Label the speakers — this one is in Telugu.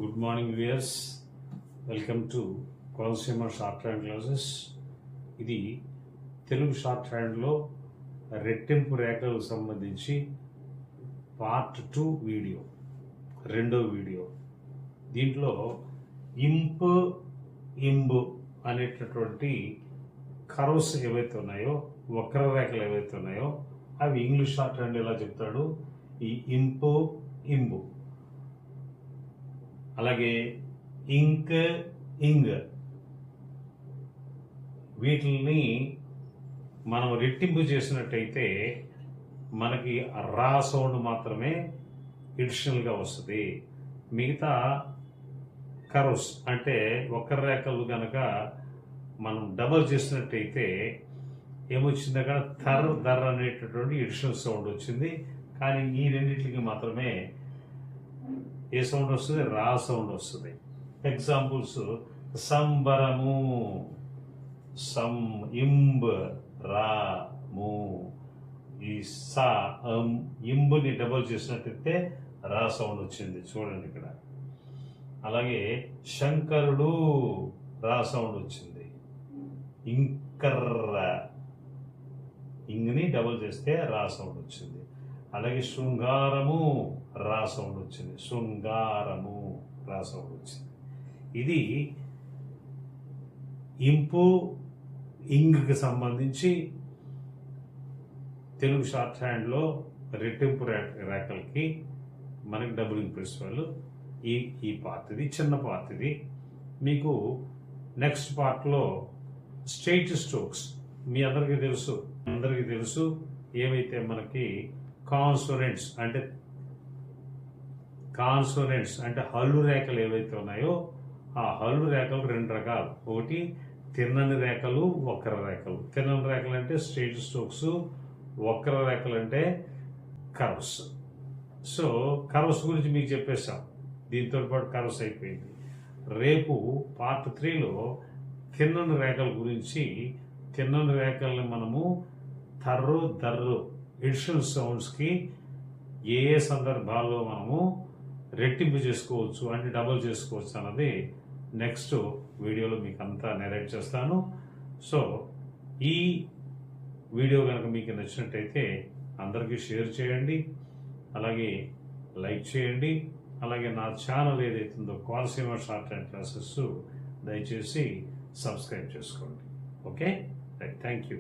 Speaker 1: Good morning viewers, welcome to Konaseema short hand classes. ఇది తెలుగు షార్ట్ హ్యాండ్లో రెట్టింపు రేఖలకు సంబంధించి పార్ట్ 2 వీడియో, రెండో వీడియో. దీంట్లో ఇంప్ ఇంబు అనేటటువంటి కర్వ్స్ ఏవైతే ఉన్నాయో, వక్రరేఖలు ఏవైతే ఉన్నాయో అవి ఇంగ్లీష్ షార్ట్ హ్యాండ్ ఎలా చెప్తాడు, ఈ ఇంపు ఇంబు. అలాగే ఇంక్ ఇంగ్, వీటిని మనం రెట్టింపు చేసినట్టయితే మనకి రా సౌండ్ మాత్రమే ఎడిషనల్గా వస్తుంది. మిగతా కర్వ్స్ అంటే వక్రరేఖలు కనుక మనం డబల్ చేసినట్టయితే ఏమొచ్చింది, అక్కడ థర్ దర్ అనేటటువంటి ఎడిషనల్ సౌండ్ వచ్చింది. కానీ ఈ రెండింటికి మాత్రమే ఏ సౌండ్ వస్తుంది, రా సౌండ్ వస్తుంది. ఎగ్జాంపుల్స్: సంబరము, సం ఇంబ్ రా ము. ఈ సా ఇంబుని డబల్ చేసినట్టయితే రా సౌండ్ వచ్చింది, చూడండి ఇక్కడ. అలాగే శంకరుడు, రా సౌండ్ వచ్చింది. ఇంకర్ర, ఇంగ్ని డబల్ చేస్తే రా సౌండ్ వచ్చింది. అలాగే శృంగారము, రా సౌండ్ వచ్చింది. శృంగారము, రా సౌండ్ వచ్చింది. ఇది ఇంపు ఇంగ్కి సంబంధించి తెలుగు షార్ట్ హ్యాండ్లో రెట్టింపు రేఖలకి మనకి డబులింగ్ ప్రిన్సిపల్. ఈ పార్ట్ ఇది, చిన్న పార్ట్ ఇది. మీకు నెక్స్ట్ పార్ట్లో స్ట్రెయిట్ స్ట్రోక్స్ మీ అందరికీ తెలుసు. ఏవైతే మనకి కాన్సోనెంట్స్ అంటే హల్లు రేఖలు ఏవైతే ఉన్నాయో ఆ హల్లు రేఖలు రెండు రకాలు. ఒకటి తిన్నని రేఖలు, వక్ర రేఖలు. తిన్నని రేఖలు అంటే స్ట్రెయిట్ స్ట్రోక్స్, వక్ర రేఖలు అంటే కర్వ్స్. సో కర్వ్స్ గురించి మీకు చెప్పేశాం, దీంతో పాటు కర్వ్స్ అయిపోయింది. రేపు పార్ట్ 3లో తిన్నని రేఖల గురించి, తిన్నని రేఖల్ని మనము తర్రు దర్రు ఎడిషనల్ సౌండ్స్కి ఏ సందర్భాల్లో మనము రెట్టింపు చేసుకోవచ్చు అంటే డబుల్ చేసుకోవచ్చు అన్నది నెక్స్ట్ వీడియోలో మీకు అంతా నెరేట్ చేస్తాను. సో ఈ వీడియో కనుక మీకు నచ్చినట్టయితే అందరికీ షేర్ చేయండి, అలాగే లైక్ చేయండి. అలాగే నా ఛానల్ ఏదైతుందో కోనసీమ షార్ట్ హ్యాండ్ క్లాసెస్ దయచేసి సబ్స్క్రైబ్ చేసుకోండి. Okay, right, thank you.